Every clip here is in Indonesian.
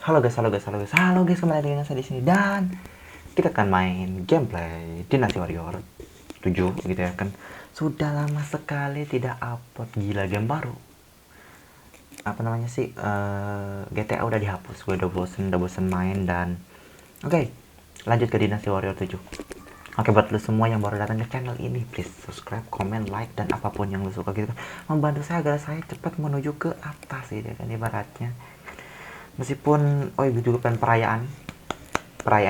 Halo guys, halo guys, halo guys, halo guys, kembali lagi dengan saya di sini dan kita akan main gameplay Dynasty Warrior 7 gitu ya kan. Sudah lama sekali tidak upload, gila game baru. Apa namanya sih? GTA udah dihapus, gue udah bosen main dan oke, lanjut ke Dynasty Warrior 7. Oke, buat lu semua yang baru datang ke channel ini, please subscribe, comment, like, dan apapun yang lu suka gitu kan. Membantu saya agar saya cepat menuju ke atas gitu kan ibaratnya. Meskipun juga kan perayaan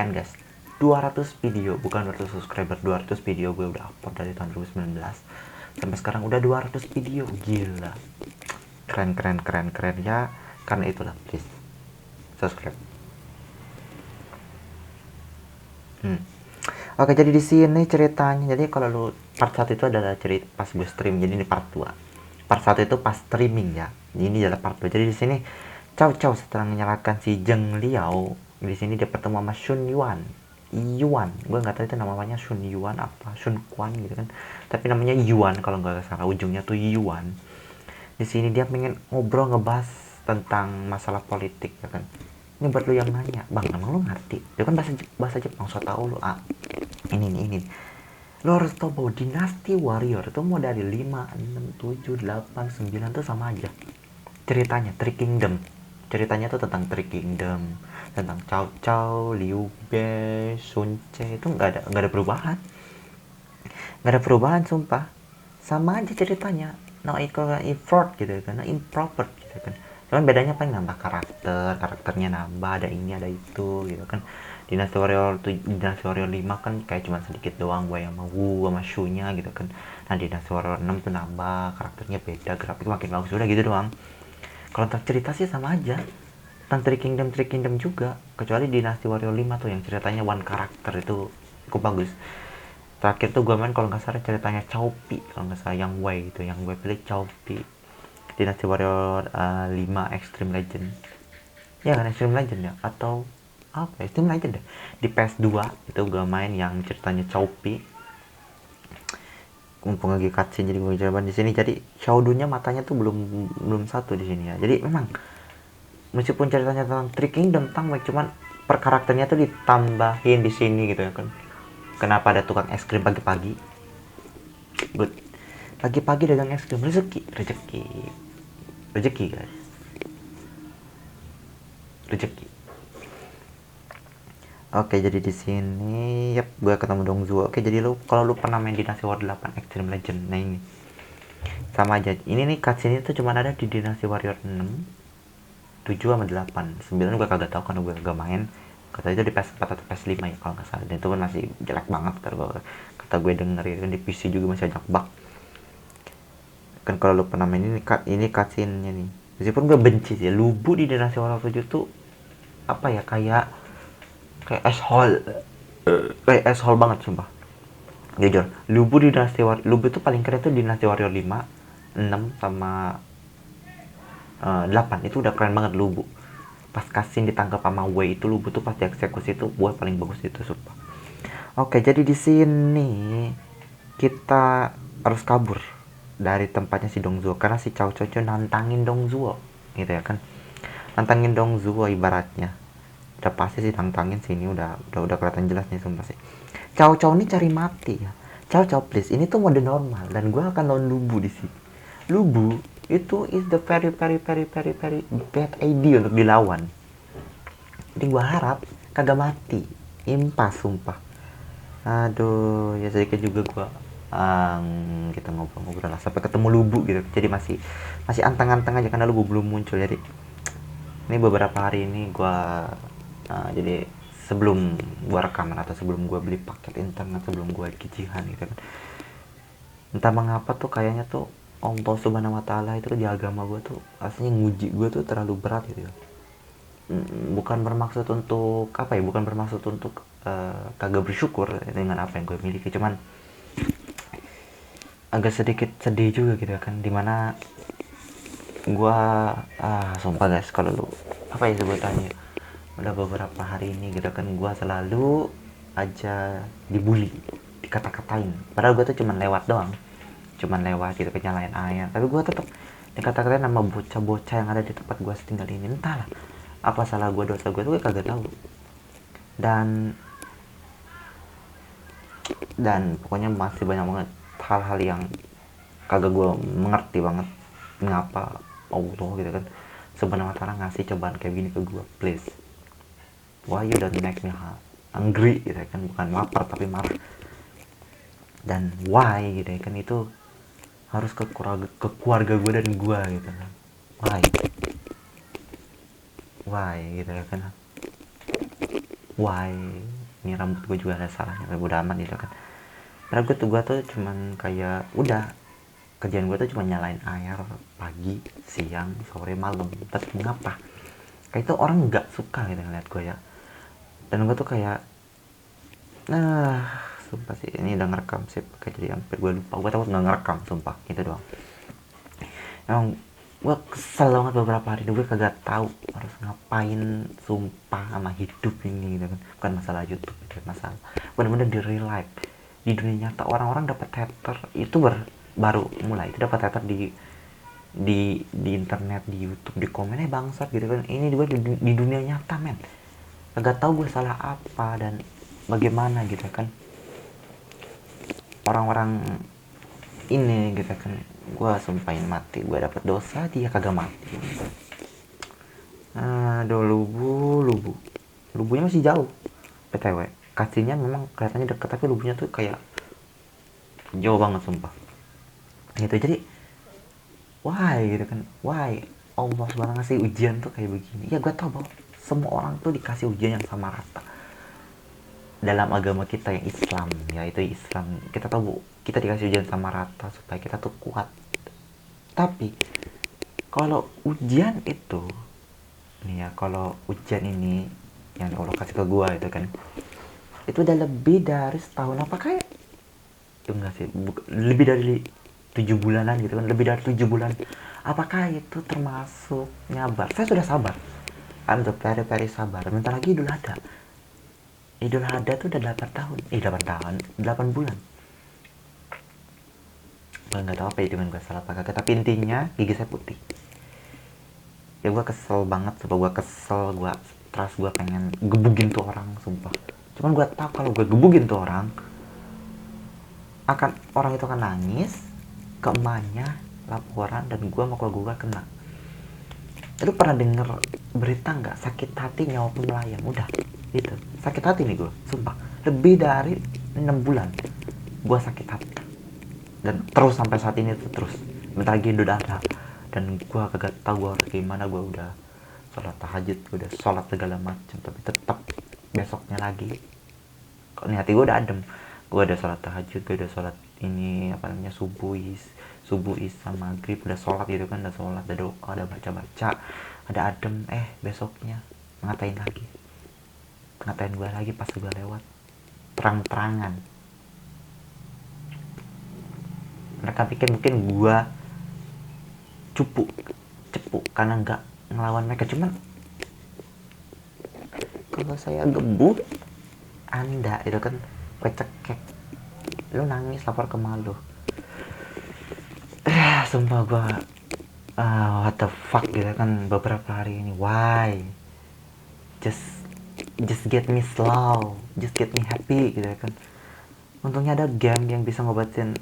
guys, 200 video, bukan 200 subscriber, 200 video gue udah upload dari tahun 2019 sampai sekarang udah 200 video, gila, keren ya. Karena itulah please subscribe. Oke, jadi di sini ceritanya, jadi kalau lu part 1 itu adalah cerita pas gue stream, jadi ini part 2. Part 1 itu pas streaming ya. Ini adalah part 2. Jadi di sini Cao Cao setelah menyalahkan si Zheng Liao, di sini dia bertemu sama Sun Yuan. Gue nggak tahu itu namanya Sun Yuan apa Sun Quan gitu kan. Tapi namanya Yuan kalau nggak salah, ujungnya tuh Yuan. Di sini dia pengen ngobrol ngebahas tentang masalah politik ya kan. Ini buat lu yang nanya, bang emang lu ngerti? Dia kan bahasa Jepang, so tau lu. Ini. Lo harus tau bahwa Dynasty Warrior itu mau dari 5, 6, 7, 8, 9 tuh sama aja. Ceritanya Three Kingdom. Ceritanya tuh tentang Three Kingdom, tentang Cao Cao, Liu Bei, Sun Ce, itu nggak ada perubahan. Nggak ada perubahan sumpah. Sama aja ceritanya. No effort gitu kan, no improper gitu kan. Cuman bedanya paling nambah karakternya nambah, ada ini ada itu gitu kan. Dynasty Warrior 5 kan kayak cuma sedikit doang, gue yang mau Wu sama Shu-nya gitu kan. Nah Dynasty Warrior 6 tuh nambah, karakternya beda, grafik makin bagus, udah gitu doang. Kalau tentang cerita sih sama aja, tentang Three Kingdom juga, kecuali Dynasty Warrior 5 tuh yang ceritanya one karakter itu cukup bagus. Terakhir tuh gue main kalau nggak salah ceritanya Cao Pi, kalau nggak salah yang Wei itu, yang gue pilih Cao Pi. Dynasty Warrior 5 Extreme Legend, ya kan Extreme Legend ya, atau apa Extreme Legend deh, di PS2 itu gue main yang ceritanya Cao Pi. Mumpung lagi cutscene jadi gue coba di sini. Jadi Xiaodunya matanya tuh belum satu di sini ya. Jadi memang meskipun ceritanya tentang Three Kingdom tentang cuman per karakternya tuh ditambahin di sini gitu ya kan. Kenapa ada tukang es krim pagi-pagi? Good. Pagi-pagi dagang es krim, rezeki guys. Rezeki. Oke, jadi di sini gue ketemu Dongzuo. Oke, jadi kalau lu pernah main Dynasty Warrior 8 Extreme Legend, nah ini sama aja. Ini nih cutscene itu cuma ada di Dynasty Warrior 6, 7 sama 8. 9 gue kagak tahu karena gue kagak main. Kata itu di PS4 atau PS5 ya kalau nggak salah. Dan itu pun masih jelek banget kata gue denger ya kan, di PC juga masih banyak bug. Kan kalau lu pernah main ini cutscene-nya nih. Meskipun gue benci sih, Lubu di Dynasty Warrior 7 tuh apa ya, kayak asshole banget sumpah, jujur. Lubu itu paling keren tuh di Dynasty Warrior 5, 6 sama 8 itu udah keren banget Lubu. Pas Kasin ditangkap sama Wei itu, Lubu tuh pas dieksekusi itu buat paling bagus itu sumpah. Oke, jadi di sini kita harus kabur dari tempatnya si Dongzuo karena si Cao Cao nantangin Dongzuo gitu ya kan, nantangin Dongzuo ibaratnya. Udah pasti sih nantangin sini, udah kelihatan jelas nih sumpah sih. Cao Cao ini cari mati ya. Cao Cao please, ini tuh mode normal dan gue akan lawan Lubu di sini. Lubu itu is the very bad idea untuk dilawan. Jadi gue harap kagak mati, impas sumpah. Aduh, ya sedikit juga gue kita ngobrol lah sampai ketemu Lubu gitu. Jadi masih antang-antang aja karena Lubu belum muncul. Jadi ini beberapa hari ini gue jadi sebelum gue rekaman atau sebelum gue beli paket internet, sebelum gue kicihan gitu kan, entah mengapa tuh kayaknya tuh Allah Subhanahu Wa Taala itu di agama gue tuh aslinya nguji gue tuh terlalu berat gitu ya. Bukan bermaksud untuk apa ya, bukan bermaksud untuk kagak bersyukur dengan apa yang gue miliki, cuman agak sedikit sedih juga gitu kan, dimana gue sumpah guys, kalau lu apa ya sebutannya, udah beberapa hari ini gitu kan gue selalu aja dibully, dikata-katain, padahal gue tuh cuman lewat gitu kan, nyalain air, tapi gue tetap dikata-katain sama bocah-bocah yang ada di tempat gue tinggal ini. Entahlah apa salah gue, dosa gue tuh gue kagak tahu. Dan pokoknya masih banyak banget hal-hal yang kagak gue mengerti banget mengapa Allah gitu kan sebenarnya cara ngasih cobaan kayak gini ke gue. Please, why you don't make me angry gitu kan, bukan lapar tapi marah. Dan why gitu kan, itu harus ke keluarga gue dan gue gitu kan. Why gitu kan, why ini rambut gue juga ada salahnya, udah amat gitu kan. Karena gue tuh cuman kayak udah, kerjaan gue tuh cuma nyalain air pagi, siang, sore, malam. Tapi mengapa kayak itu orang nggak suka gitu ngeliat gue ya. Dan gue tuh kayak sumpah sih ini udah ngerekam sih pakai, jadi hampir gue lupa, gue takut nggak ngerekam, sumpah itu doang. Emang gue kesel banget beberapa hari ini, gue kagak tahu harus ngapain sumpah sama hidup ini gitu kan. Bukan masalah YouTube gitu, masalah bener-bener di real life, di dunia nyata. Orang-orang dapat hater itu baru mulai itu dapat hater di internet, di YouTube, di komennya bangsat gitu kan. Ini juga di dunia nyata men, kagak tahu gue salah apa dan bagaimana gitu kan. Orang-orang ini gitu kan, gue sumpahin mati, gue dapet dosa, dia kagak mati. Aduh, lubunya masih jauh PTW, kasihnya memang kelihatannya deket tapi lubunya tuh kayak jauh banget sumpah gitu. Jadi why gitu kan, why Allah SWT ngasih ujian tuh kayak begini. Ya gue tau bahwa semua orang tuh dikasih ujian yang sama rata dalam agama kita yang Islam, yaitu Islam. Kita tahu kita dikasih ujian sama rata supaya kita tuh kuat. Tapi kalau ujian itu nih ya, kalau ujian ini yang Allah kasih ke gua itu kan, itu udah lebih dari setahun apa kayak itu enggak sih, lebih dari 7 bulanan gitu kan, lebih dari 7 bulan. Apakah itu termasuk nyabar? Saya sudah sabar, I'm the very sabar. Bentar lagi Idul Adha tuh udah 8 tahun, 8 bulan. Gue nggak tahu apa hitungan gue salah apa kagak, tapi intinya gigi saya putih. Ya gue kesel banget, sumpah gue kesel, gue stres, gue pengen gebugin tuh orang, sumpah. Cuman gue tahu kalau gue gebugin tuh orang itu akan nangis ke emaknya, laporan, dan gue sama keluarga gue kena. Lu pernah denger berita nggak, sakit hati nyawa pun melayang? Udah itu sakit hati nih gue, sumpah lebih dari 6 bulan gue sakit hati, dan terus sampai saat ini tuh terus. Bentar lagi Idul Adha dan gue kagak tahu gue harus gimana. Gue udah sholat tahajud, gue udah sholat segala macam, tapi tetap besoknya lagi kok nih hati gue udah adem. Gue udah sholat tahajud, gue udah sholat ini apa namanya subuh isya maghrib, udah sholat gitu kan, udah sholat, udah doa, udah baca ada adem. Besoknya ngatain gue lagi pas gue lewat terang-terangan. Mereka pikir mungkin gue cepu karena nggak ngelawan mereka. Cuman kalau saya gebuk anda itu kan, gue cekek, lu nangis lapor ke malu. Sumpah gue what the fuck gitu kan beberapa hari ini. Why just get me slow, just get me happy gitu kan. Untungnya ada game yang bisa ngobatin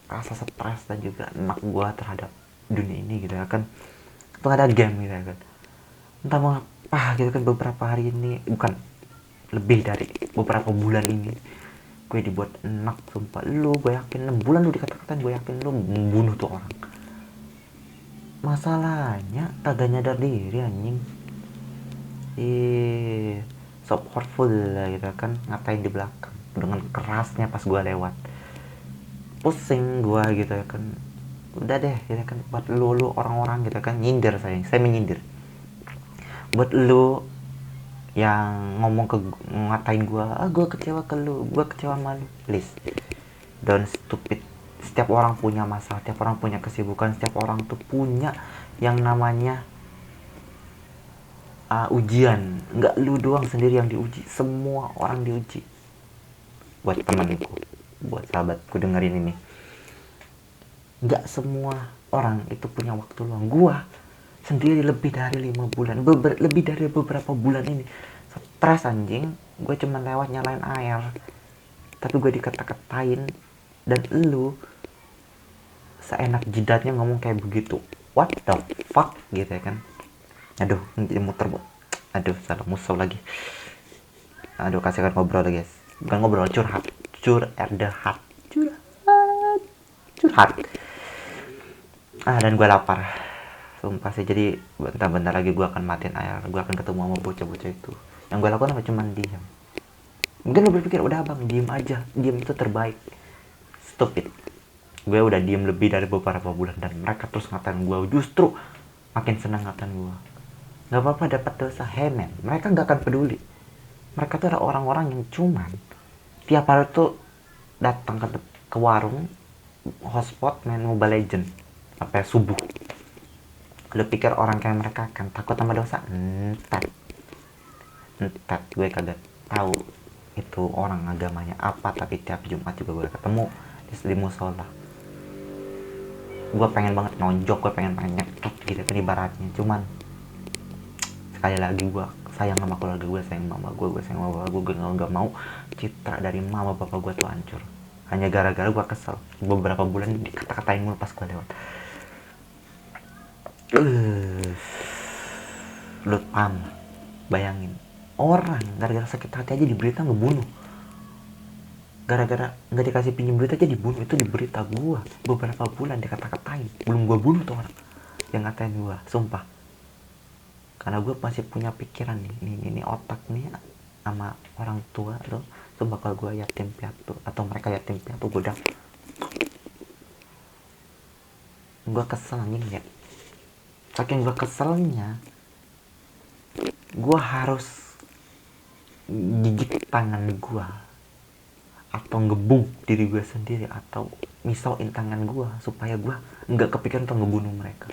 rasa stres dan juga enak gue terhadap dunia ini gitu kan. Untung ada game gitu kan. Entah mau apa gitu kan, beberapa hari ini, bukan, lebih dari beberapa bulan ini gue dibuat enak, sumpah. Gue yakin 6 bulan lu dikata-katain, gue yakin lu membunuh tuh orang. Masalahnya kagak nyadar diri anjing. So powerful lah gitu kan, ngatain di belakang dengan kerasnya pas gue lewat. Pusing gue gitu ya kan. Udah deh gitu kan, buat lu orang-orang gitu kan nyindir, saya menyindir. Buat lu yang ngatain gue kecewa ke lu, gue kecewa sama lu, please don't stupid. Setiap orang punya masalah, setiap orang punya kesibukan, setiap orang tuh punya yang namanya ujian. Nggak lu doang sendiri yang diuji, semua orang diuji. Buat temanku, buat sahabatku dengerin ini, nggak semua orang itu punya waktu luang. Gua sendiri lebih dari 5 bulan, lebih dari beberapa bulan ini. Stres anjing, gue cuman lewat nyalain air tapi gue dikata-katain, dan lu seenak jidatnya ngomong kayak begitu. What the fuck gitu ya kan. Aduh, jadi muter bu. Aduh, salah musuh lagi. Aduh, kasihkan ngobrol lagi guys. Bukan ngobrol, curhat. Curhat. Curhat. Dan gue lapar. Sumpah sih, jadi bentar-bentar lagi gue akan matiin air. Gue akan ketemu sama bocah-bocah itu. Yang gue lakukan apa? Cuman diam. Mungkin lo berpikir, udah bang, diem aja. Diem itu terbaik. Stupid. Gue udah diem lebih dari beberapa bulan dan mereka terus ngatain gue. Justru makin senang ngatain gue. Gak apa-apa dapat dosa. Hey man, mereka gak akan peduli. Mereka tuh adalah orang-orang yang cuman tiap hari tuh datang ke warung hotspot main Mobile Legend sampai subuh. Lu pikir orang kayak mereka akan takut sama dosa? Entat, gue kagak tahu itu orang agamanya apa, tapi tiap Jumat juga gue ketemu di musola. Gue pengen banget nonjok, gue pengen nyekut gitu kan ibaratnya. Cuman sekali lagi gue sayang sama keluarga gue, sayang mama gue sayang mama bapak gue gak mau citra dari mama bapak gue tuh hancur hanya gara-gara gue kesel beberapa bulan dikata-katain mulu pas gue lewat. Lu paham, bayangin orang gara-gara sakit hati aja di berita ngebunuh, gara-gara nggak dikasih pinjam duit aja dibunuh. Itu di berita gue beberapa bulan dikata-katain, belum gue bunuh tuh orang yang ngatain gue, sumpah. Karena gue masih punya pikiran nih, ini otak nih sama orang tua tuh. Sumpah kalau gue yatim piatu atau mereka yatim piatu, gue kesel anjing ya. Saking gue keselnya, gue harus gigit tangan gue atau ngebuk diri gue sendiri atau misauin tangan gue supaya gue nggak kepikiran untuk ngebunuh mereka.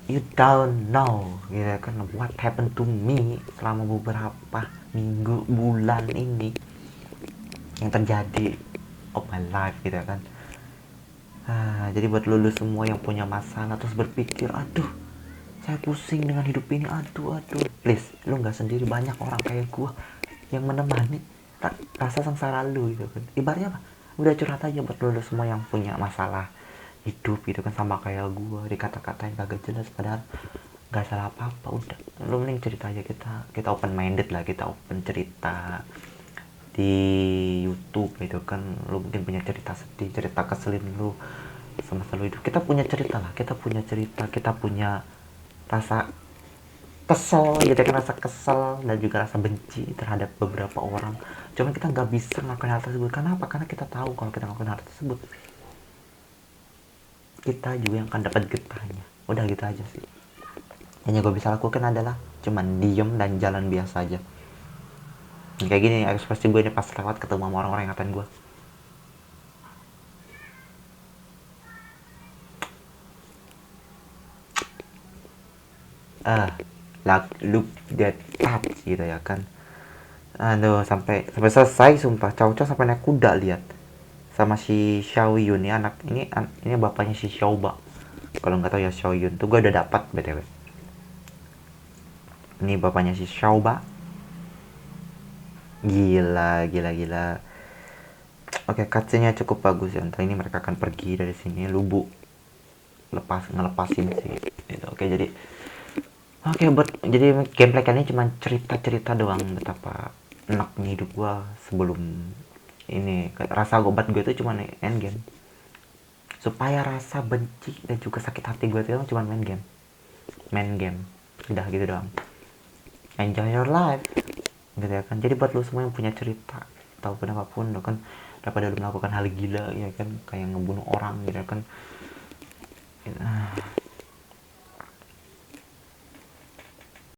You don't know gitu kan what happened to me selama beberapa minggu, bulan ini yang terjadi of my life gitu kan. Jadi buat lulu semua yang punya masalah terus berpikir, aduh saya pusing dengan hidup ini, aduh please, lu nggak sendiri, banyak orang kayak gue yang menemani rasa sengsara lu gitu kan. Ibaratnya apa, udah curhat aja buat lulu semua yang punya masalah hidup gitu kan, sama kayak gue dikata-katain kagak jelas padahal gak salah apa-apa. Udah lu mending cerita aja, kita open minded lah, kita open cerita di YouTube gitu kan. Lu mungkin punya cerita sedih, cerita keselin lu semasa lu hidup, kita punya cerita lah, kita punya cerita, kita punya rasa kesel gitu kan, rasa kesel dan juga rasa benci terhadap beberapa orang. Cuman kita nggak bisa ngelakuin hal tersebut. Kenapa? Karena kita tahu kalau kita ngelakuin hal tersebut kita juga yang akan dapat getahnya. Udah gitu aja sih. Yang gue bisa lakukan adalah cuman diem dan jalan biasa aja. Kayak gini ekspresi gue ini pas lewat ketemu sama orang-orang yang ngatain gue. Look that touch gitu ya kan. Aduh, sampai selesai sumpah. Cao-cao sampai naik kuda lihat. Sama si Xiao Yun ya, anak ini bapaknya si Xiaoba. Kalau nggak tahu ya Xiao Yun tuh gue udah dapat btw. Ini bapaknya si Xiaoba. Gila. Oke, cutscene-nya cukup bagus ya. Entah ini mereka akan pergi dari sini, Lubu ngelepasin sih. Gitu. Oke, jadi gameplay kali ini cuma cerita doang betapa enaknya hidup gua sebelum ini. Rasa gobat gue itu cuma end game, supaya rasa benci dan juga sakit hati gue itu cuma main game udah gitu doang. Enjoy your life gitu ya kan. Jadi buat lu semua yang punya cerita ataupun apapun lo kan, daripada lu melakukan hal gila ya kan, kayak ngebunuh orang gitu ya kan,